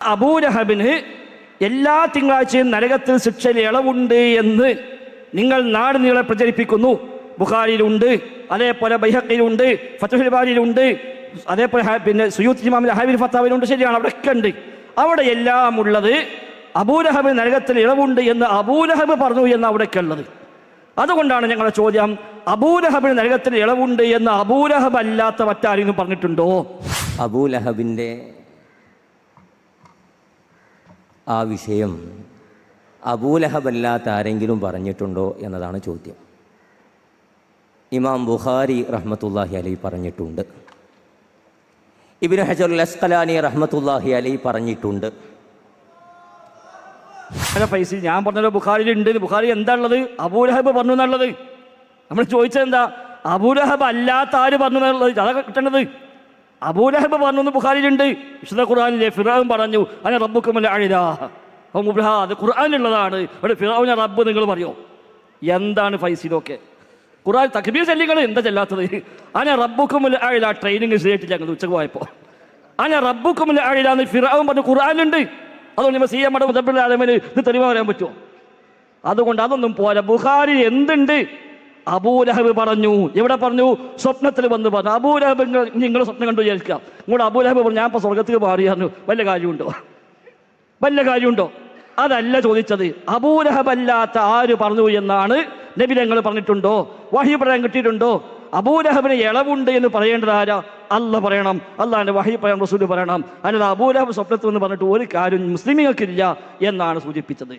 അബൂലഹബിന് എല്ലാ തിങ്കളാഴ്ചയും നരകത്തിൽ ശിക്ഷയിൽ ഇളവുണ്ട് എന്ന് നിങ്ങൾ നാട് നീളെ പ്രചരിപ്പിക്കുന്നു. ബുഖാരിയിലുണ്ട്, അതേപോലെ ബൈഹഖിയിലുണ്ട്, ഫത്ഹുൽ ബാരിയിലുണ്ട്, അതേപോലെ പിന്നെ സുയൂത്ത് ഇമാമിന്റെ ഹൈബിൽ ഫത്താവിലുണ്ട്. ശരിയാണ്, അവിടെയൊക്കെ ഉണ്ട്. അവിടെ എല്ലാം ഉള്ളത് അബൂലഹബ് നരകത്തിൽ ഇളവുണ്ട് എന്ന് അബൂലഹബ് പറഞ്ഞു എന്ന് അവിടെയൊക്കെ ഉള്ളത്. അതുകൊണ്ടാണ് ഞങ്ങളുടെ ചോദ്യം, അബൂലഹബിന് നരകത്തിൽ ഇളവുണ്ട് എന്ന് അബൂലഹബ് അല്ലാത്ത മറ്റാരെങ്കിലും പറഞ്ഞിട്ടുണ്ടോ? അബൂലഹബിൻ്റെ ആ വിഷയം അബൂലഹബല്ലാത്ത ആരെങ്കിലും പറഞ്ഞിട്ടുണ്ടോ എന്നതാണ് ചോദ്യം. ഇമാം ബുഖാരി റഹ്മത്തുള്ളാഹി അലൈഹി പറഞ്ഞിട്ടുണ്ട്, ഇബ്നു ഹജറുൽ അസ്ഖലാനി റഹ്മത്തുള്ളാഹി അലൈഹി പറഞ്ഞിട്ടുണ്ട്. ഫൈസി, ഞാൻ പറഞ്ഞല്ലോ ബുഖാരിയിലുണ്ട്. ബുഖാരി എന്താ ഉള്ളത്? അബൂലഹബ് പറഞ്ഞു എന്നുള്ളത്. നമ്മൾ ചോദിച്ചത് എന്താ? അബൂലഹബ് അല്ലാത്ത ആര് പറഞ്ഞു എന്നുള്ളത്. അതൊക്കെ കിട്ടേണ്ടത്. അബൂലഹബ് പറഞ്ഞു ബുഖാരിയിലുണ്ട്. വിശുദ്ധ ഖുർആനിലെ ഫിറഔൻ പറഞ്ഞു അന റബ്ബുക്കുമുൽ അഅ്ലാ. അത് ഖുർആനിലുള്ളതാണ്. ഇവിടെ ഫിറഔനെ റബ്ബ് നിങ്ങൾ പറയോ? എന്താണ് ഫൈസിലൊക്കെ? ഖുർആൻ തക്ബീർ ചൊല്ലിങ്ങൾ എന്താ ചെല്ലാത്തത്? അന റബ്ബുക്കുമുൽ അഅ്ലാ ട്രെയിനിങ് ചെയ്തിട്ടില്ല ഞങ്ങൾ ഉച്ചക്ക് പോയപ്പോൾ. അന റബ്ബുക്കുമുൽ അഅ്ലാ എന്ന് ഫിറഔൻ പറഞ്ഞു ഖുർആനിലുണ്ട്. അതുകൊണ്ട് നമ്മൾ സിഎമ്മയുടെ മുതബിന് ഇത് തെളിവ് പറയാൻ പറ്റുമോ? അതുകൊണ്ട് അതൊന്നും പോലെ. ബുഖാരി എന്തുണ്ട്? അബൂലഹബ് പറഞ്ഞു. എവിടെ പറഞ്ഞു? സ്വപ്നത്തിൽ വന്ന് പറഞ്ഞു. അബൂലഹബ് നിങ്ങൾ സ്വപ്നം കണ്ടു വിചാരിക്കാം. ഇങ്ങോട്ട് അബൂലഹബ് പറഞ്ഞു ഞാൻ ഇപ്പോൾ സ്വർഗത്തിൽ മാറിയായിരുന്നു. വല്ല കാര്യമുണ്ടോ? വല്ല കാര്യമുണ്ടോ? അതല്ല ചോദിച്ചത്. അബൂലഹബ് അല്ലാത്ത ആര് പറഞ്ഞു എന്നാണ്. നബി ഞങ്ങൾ പറഞ്ഞിട്ടുണ്ടോ? വഹി പറയാൻ കിട്ടിയിട്ടുണ്ടോ? അബൂലഹബിന് ഇളവുണ്ട് എന്ന് പറയേണ്ടത് ആരാ? അല്ലാഹ് പറയണം. അല്ലാഹുവിന്റെ വഹി പറയാൻ റസൂൽ പറയണം. അല്ലാതെ അബൂലഹബ് സ്വപ്നത്തിൽ എന്ന് പറഞ്ഞിട്ട് ഒരു കാര്യം മുസ്ലിമീങ്ങൾക്കില്ല എന്നാണ് സൂചിപ്പിച്ചത്.